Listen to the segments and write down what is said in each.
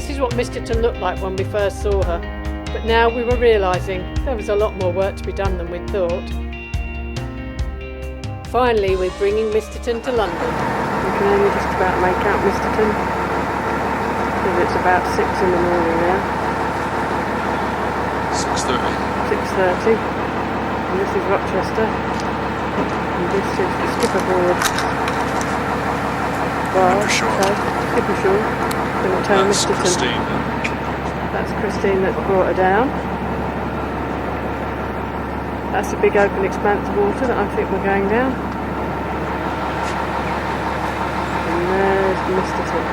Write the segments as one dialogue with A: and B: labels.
A: This is what Misterton looked like when we first saw her, but now we were realising there was a lot more work to be done than we'd thought. Finally, we're bringing Misterton to London. We can only just about make out Misterton, because it's about 6 in the morning now.
B: 6:30.
A: 6:30. And this is Rochester. And this is the skipperboard bar. Skippershaw. Going to turn
B: That's
A: Misterton.
B: Christine.
A: That's Christine that's brought her down. That's a big open expanse of water that I think we're going down. And there's Misterton.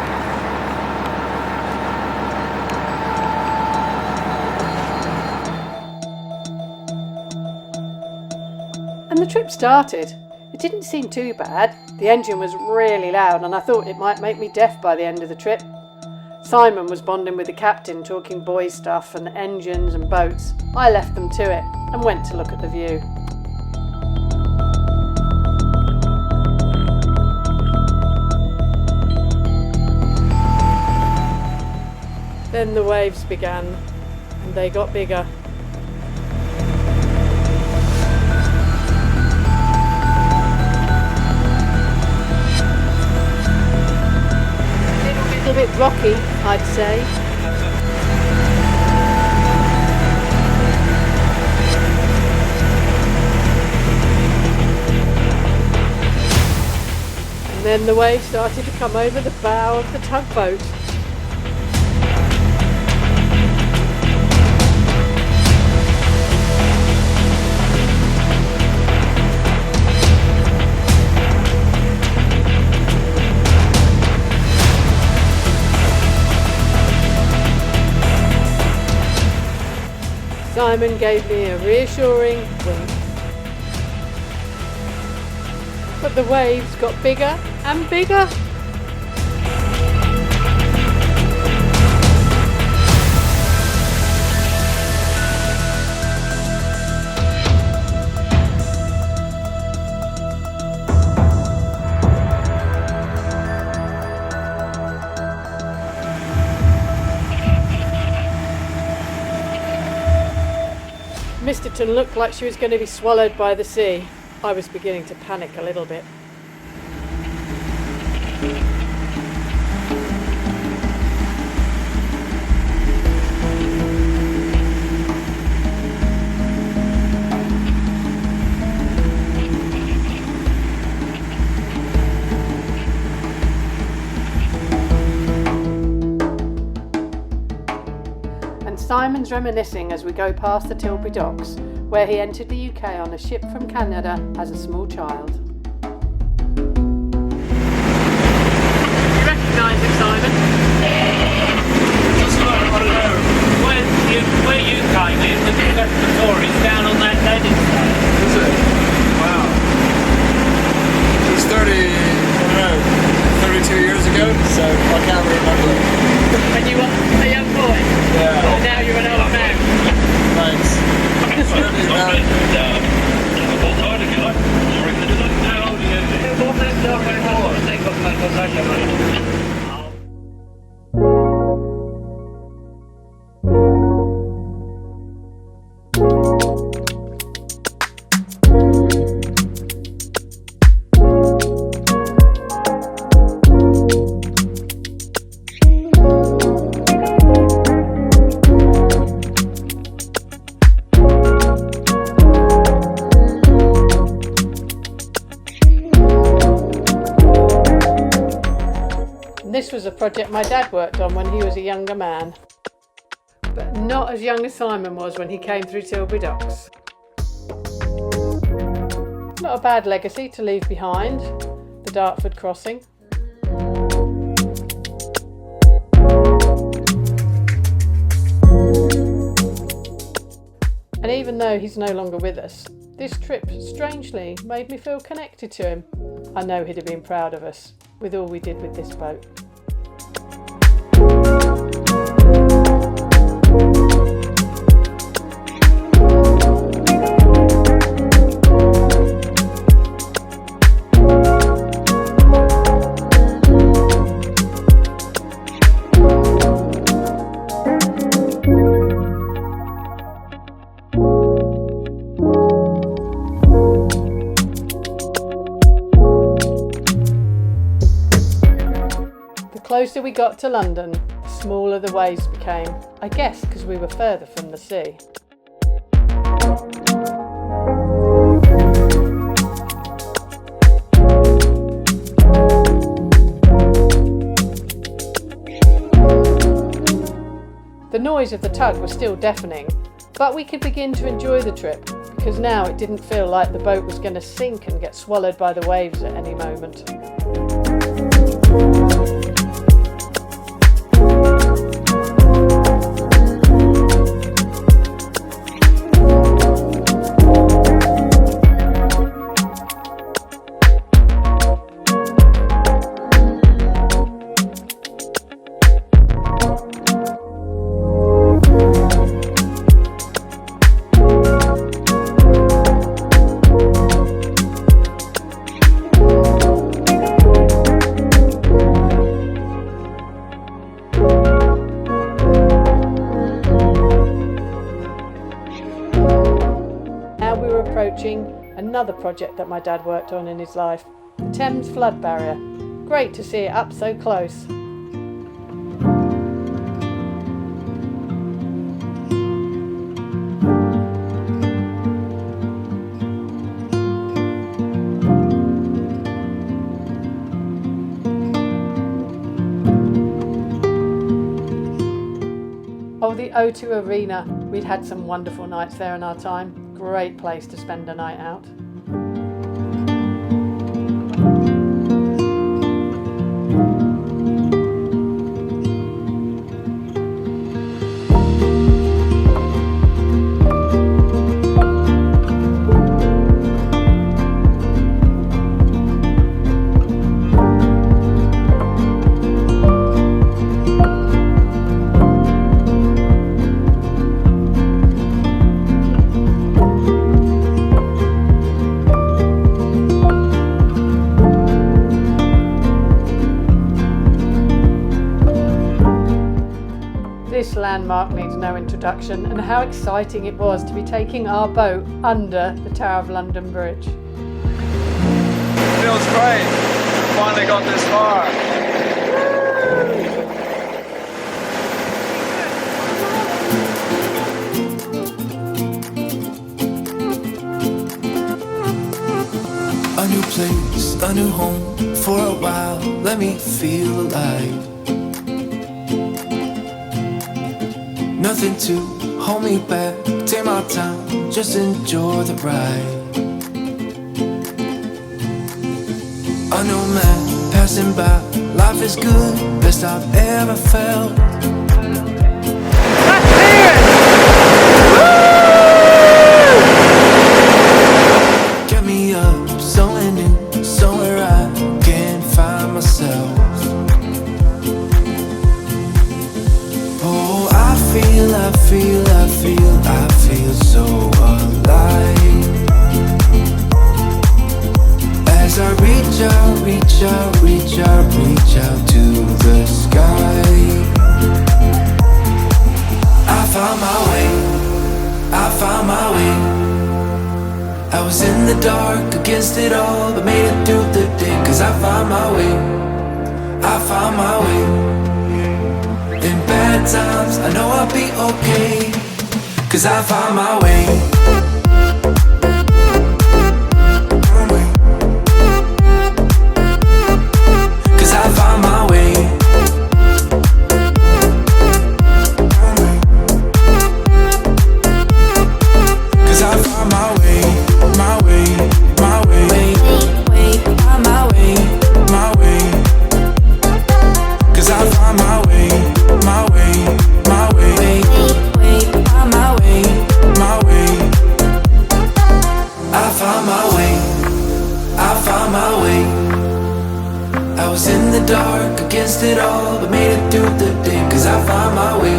A: And the trip started. It didn't seem too bad. The engine was really loud and I thought it might make me deaf by the end of the trip. Simon was bonding with the captain, talking boys stuff and engines and boats. I left them to it and went to look at the view. Then the waves began and they got bigger. A bit rocky, I'd say. And then the waves started to come over the bow of the tugboat. Simon gave me a reassuring wink. But the waves got bigger and bigger. Misterton looked like she was going to be swallowed by the sea. I was beginning to panic a little bit. Simon's reminiscing as we go past the Tilbury docks, where he entered the UK on a ship from Canada as a small child. You recognise it, Simon?
C: Just like, I don't know, where you came in, when you left the Tories down on that landing stage.
B: Is it? Wow. It was 32 years ago, so I can't remember.
A: When you were a young boy?
B: Yeah.
A: And now you're an old man?
B: Thanks. Certainly now.
A: This was a project my dad worked on when he was a younger man, but not as young as Simon was when he came through Tilbury docks. Not a bad legacy to leave behind, the Dartford crossing. And even though he's no longer with us, this trip strangely made me feel connected to him. I know he'd have been proud of us with all we did with this boat. closer we got to London, the smaller the waves became. I guess because we were further from the sea. The noise of the tug was still deafening, but we could begin to enjoy the trip because now it didn't feel like the boat was going to sink and get swallowed by the waves at any moment. Another project that my dad worked on in his life, the Thames flood barrier. Great to see it up so close. Oh, the O2 Arena. We'd had some wonderful nights there in our time. Great place to spend a night out. This landmark needs no introduction, and how exciting it was to be taking our boat under the Tower of London Bridge.
B: Feels great. Finally got this far.
D: A new place, a new home. For a while, let me feel alive. Nothing to hold me back. Take my time, just enjoy the ride. A new man passing by. Life is good, best I've ever felt. Get me up, somewhere new, somewhere I can find myself. Oh, I feel so alive. As I reach out to the sky. I found my way. I was in the dark against it all, but made it through the day. Cause I found my way. In bad times, I know I'll be okay. Cause I found my way. Cause I found my way. Cause I found my way. My way. My way. My way. My way. Cause I found my way. My way. My way. My way. My way. I found my way. I found my way. I was in the dark against it all, but made it through the day. Cause I found my way.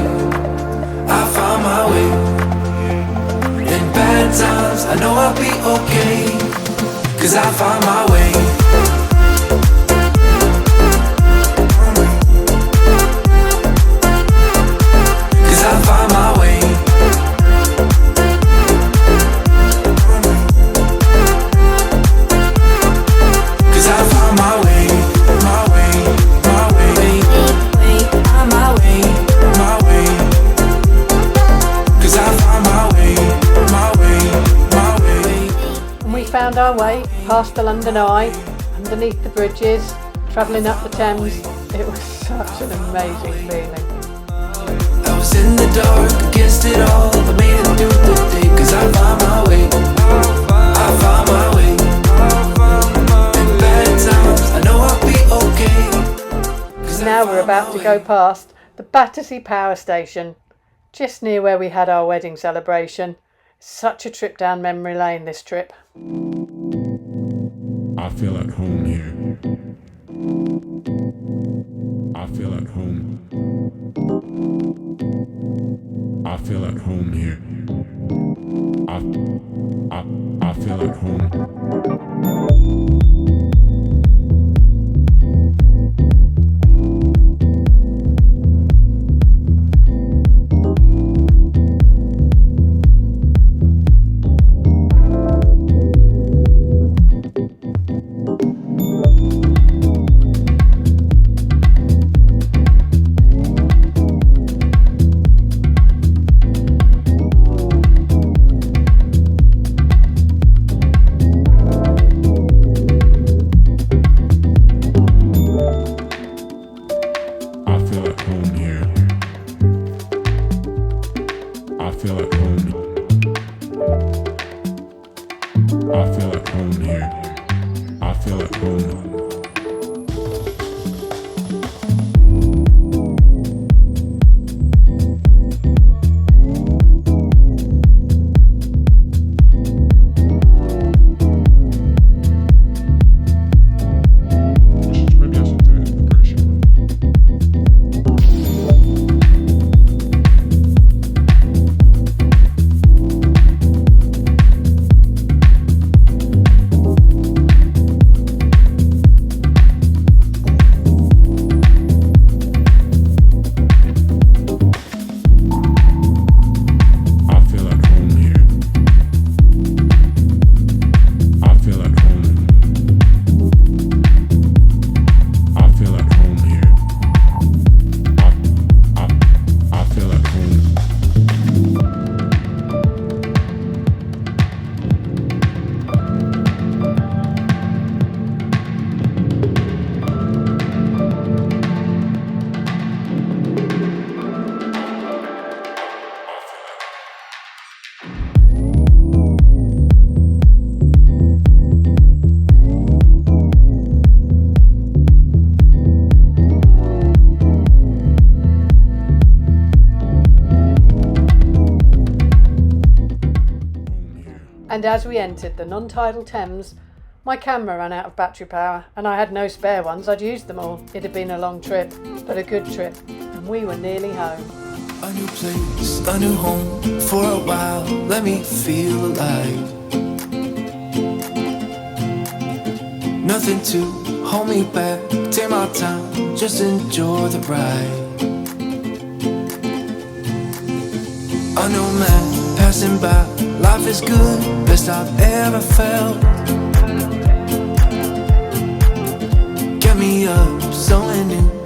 D: I found my way. In bad times, I know I'll be okay. Cause I found my way. Cause I found my way. Cause I found my way. My way. My way.
A: found our way past the London Eye, underneath the bridges, travelling up the Thames. It was such an amazing feeling.
D: I was in the dark against it all, but made it through the day, 'cause I found my way. I found my way. In bad times, I know I'll be okay. 'Cause
A: Now we're about to go past the Battersea Power Station, just near where we had our wedding celebration. Such a trip down memory lane, this trip.
E: I feel at home here. I feel at home. I feel at home here. I feel at home.
A: And as we entered the non-tidal Thames, my camera ran out of battery power and I had no spare ones. I'd used them all. It had been a long trip, but a good trip, and we were nearly home.
D: A new place, a new home, for a while, let me feel alive. Nothing to hold me back, take my time, just enjoy the ride. A new man passing by, life is good, best I've ever felt. Get me up, somewhere new,